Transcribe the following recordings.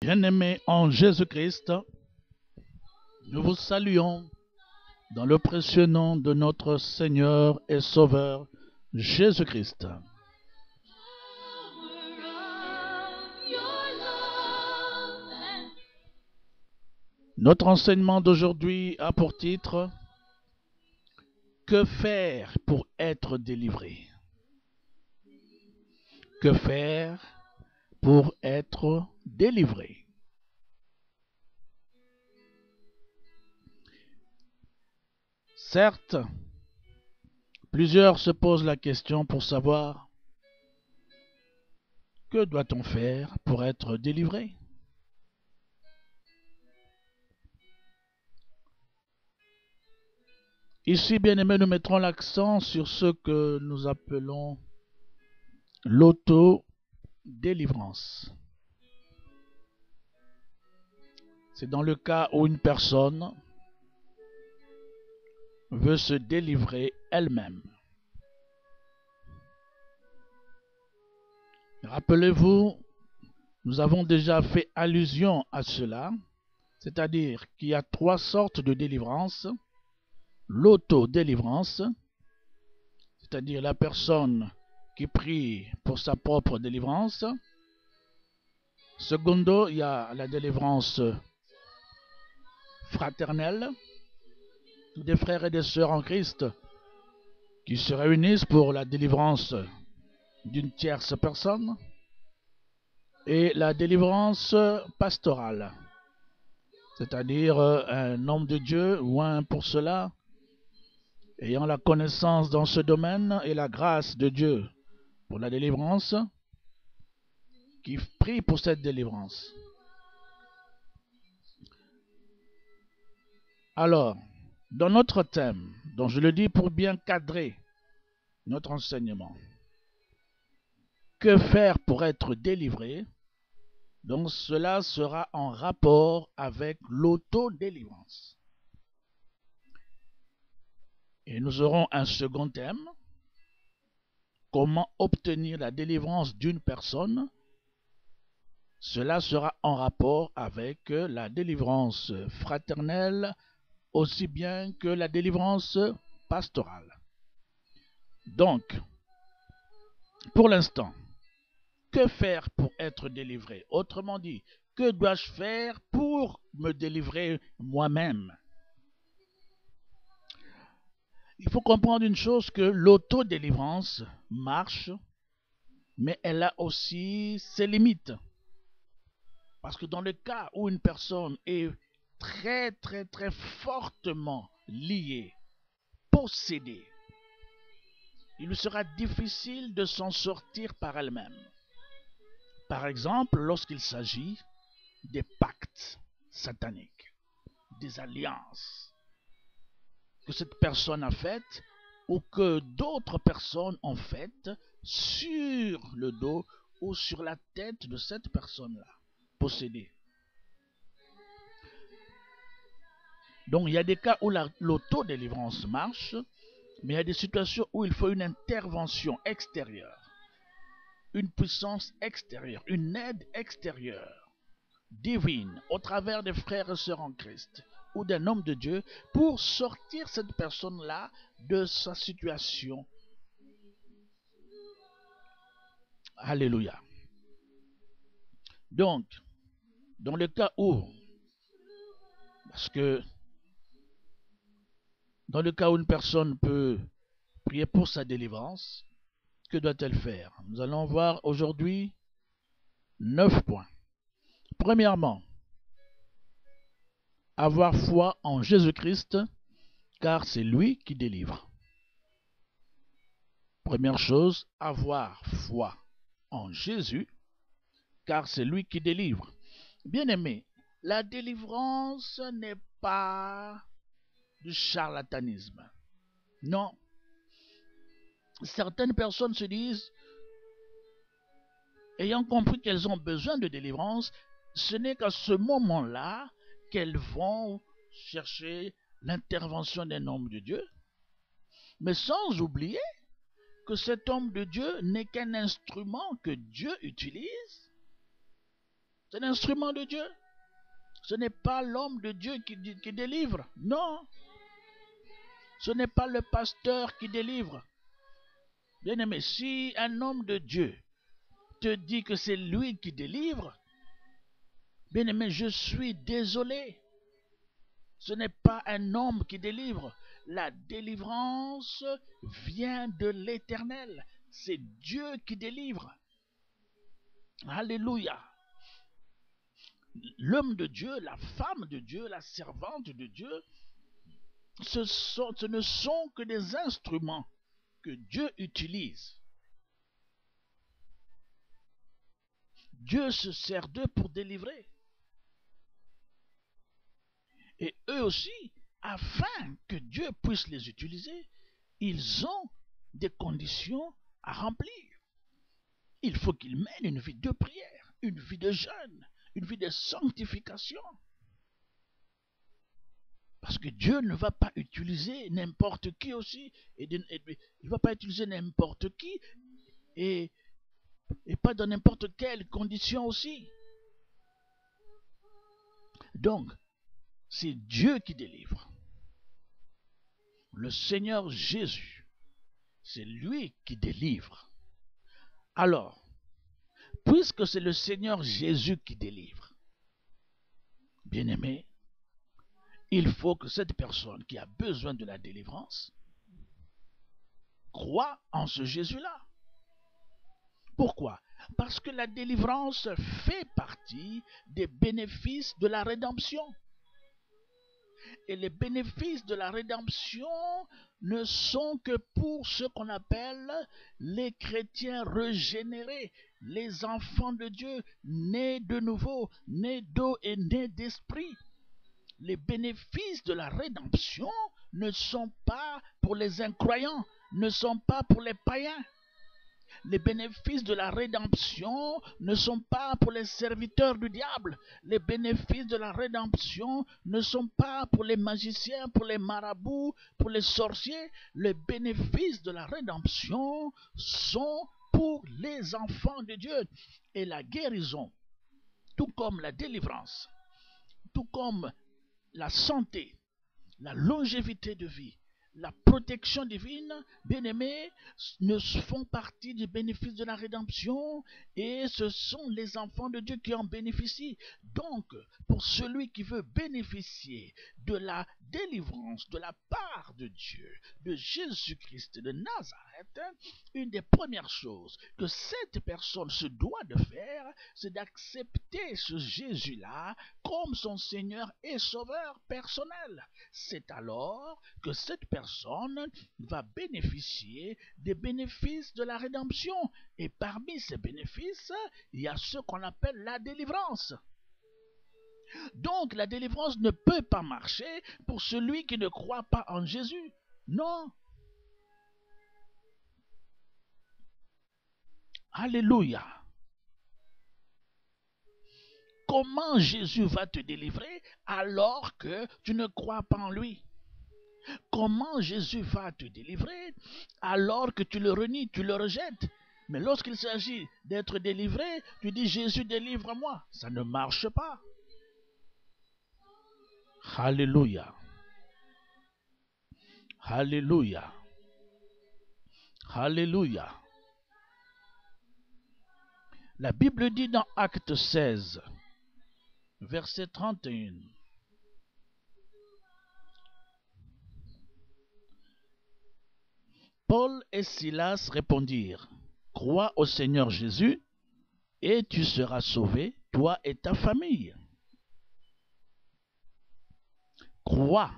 Bien-aimés en Jésus-Christ, nous vous saluons dans le précieux nom de notre Seigneur et Sauveur Jésus-Christ. Notre enseignement d'aujourd'hui a pour titre « Que faire pour être délivré ?» Que faire pour être délivré? Certes, plusieurs se posent la question pour savoir que doit-on faire pour être délivré? Ici, bien-aimés, nous mettrons l'accent sur ce que nous appelons l'auto-délivrance. C'est dans le cas où une personne veut se délivrer elle-même. Rappelez-vous, nous avons déjà fait allusion à cela, c'est-à-dire qu'il y a trois sortes de délivrance. L'auto-délivrance, c'est-à-dire la personne qui prie pour sa propre délivrance. Secondo, il y a la délivrance fraternelle, des frères et des sœurs en Christ qui se réunissent pour la délivrance d'une tierce personne, et la délivrance pastorale, c'est-à-dire un homme de Dieu ou un pour cela, ayant la connaissance dans ce domaine et la grâce de Dieu pour la délivrance, qui prie pour cette délivrance. Alors, dans notre thème, dont je le dis pour bien cadrer notre enseignement, que faire pour être délivré? Donc cela sera en rapport avec l'auto-délivrance. Et nous aurons un second thème, comment obtenir la délivrance d'une personne. Cela sera en rapport avec la délivrance fraternelle, aussi bien que la délivrance pastorale. Donc, pour l'instant, que faire pour être délivré? Autrement dit, que dois-je faire pour me délivrer moi-même? Il faut comprendre une chose, que l'autodélivrance marche, mais elle a aussi ses limites. Parce que dans le cas où une personne est très fortement liée, possédée, il lui sera difficile de s'en sortir par elle-même. Par exemple, lorsqu'il s'agit des pactes sataniques, des alliances que cette personne a faites ou que d'autres personnes ont faites sur le dos ou sur la tête de cette personne-là, possédée. Donc il y a des cas où l'autodélivrance marche, mais il y a des situations où il faut une intervention extérieure, une puissance extérieure, une aide extérieure, divine, au travers des frères et sœurs en Christ ou d'un homme de Dieu, pour sortir cette personne-là de sa situation. Alléluia. Donc, dans le cas où, dans le cas où une personne peut prier pour sa délivrance, que doit-elle faire? Nous allons voir aujourd'hui 9 points. Premièrement, avoir foi en Jésus-Christ, car c'est lui qui délivre. Première chose, avoir foi en Jésus, car c'est lui qui délivre. Bien-aimé, la délivrance n'est pas du charlatanisme. Non. Certaines personnes se disent, ayant compris qu'elles ont besoin de délivrance, ce n'est qu'à ce moment-là qu'elles vont chercher l'intervention d'un homme de Dieu, mais sans oublier que cet homme de Dieu n'est qu'un instrument que Dieu utilise C'est l'instrument de Dieu. Ce n'est pas l'homme de Dieu qui délivre. Non. Ce n'est pas le pasteur qui délivre. Bien-aimé, si un homme de Dieu te dit que c'est lui qui délivre, bien-aimé, je suis désolé. Ce n'est pas un homme qui délivre. La délivrance vient de l'Éternel. C'est Dieu qui délivre. Alléluia. L'homme de Dieu, la femme de Dieu, la servante de Dieu, ce ne sont que des instruments que Dieu utilise. Dieu se sert d'eux pour délivrer. Et eux aussi, afin que Dieu puisse les utiliser, ils ont des conditions à remplir. Il faut qu'ils mènent une vie de prière, une vie de jeûne, une vie de sanctification. Parce que Dieu ne va pas utiliser n'importe qui aussi. Il ne va pas utiliser n'importe qui et pas dans n'importe quelle condition aussi. Donc, c'est Dieu qui délivre. Le Seigneur Jésus, c'est lui qui délivre. Alors, puisque c'est le Seigneur Jésus qui délivre, bien-aimé, il faut que cette personne qui a besoin de la délivrance croit en ce Jésus-là. Pourquoi? Parce que la délivrance fait partie des bénéfices de la rédemption. Et les bénéfices de la rédemption ne sont que pour ce qu'on appelle les chrétiens régénérés, les enfants de Dieu, nés de nouveau, nés d'eau et nés d'esprit. Les bénéfices de la rédemption ne sont pas pour les incroyants, ne sont pas pour les païens. Les bénéfices de la rédemption ne sont pas pour les serviteurs du diable. Les bénéfices de la rédemption ne sont pas pour les magiciens, pour les marabouts, pour les sorciers. Les bénéfices de la rédemption sont pour les enfants de Dieu. Et la guérison, tout comme la délivrance, tout comme la santé, la longévité de vie, la protection divine, bien-aimés, ne font partie du bénéfice de la rédemption et ce sont les enfants de Dieu qui en bénéficient. Donc, pour celui qui veut bénéficier de la délivrance de la part de Dieu, de Jésus-Christ de Nazareth, une des premières choses que cette personne se doit de faire, c'est d'accepter ce Jésus-là comme son Seigneur et Sauveur personnel. C'est alors que cette personne va bénéficier des bénéfices de la rédemption. Et parmi ces bénéfices, il y a ce qu'on appelle la délivrance. Donc la délivrance ne peut pas marcher pour celui qui ne croit pas en Jésus. Non. Alléluia. Comment Jésus va te délivrer alors que tu ne crois pas en lui? Comment Jésus va te délivrer alors que tu le renies, tu le rejettes? Mais lorsqu'il s'agit d'être délivré, tu dis Jésus délivre-moi. Ça ne marche pas. Alléluia. Alléluia. Alléluia. La Bible dit dans Acte 16, verset 31. Paul et Silas répondirent, « Crois au Seigneur Jésus, et tu seras sauvé, toi et ta famille. » Crois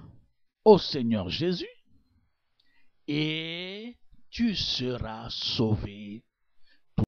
au Seigneur Jésus, et tu seras sauvé,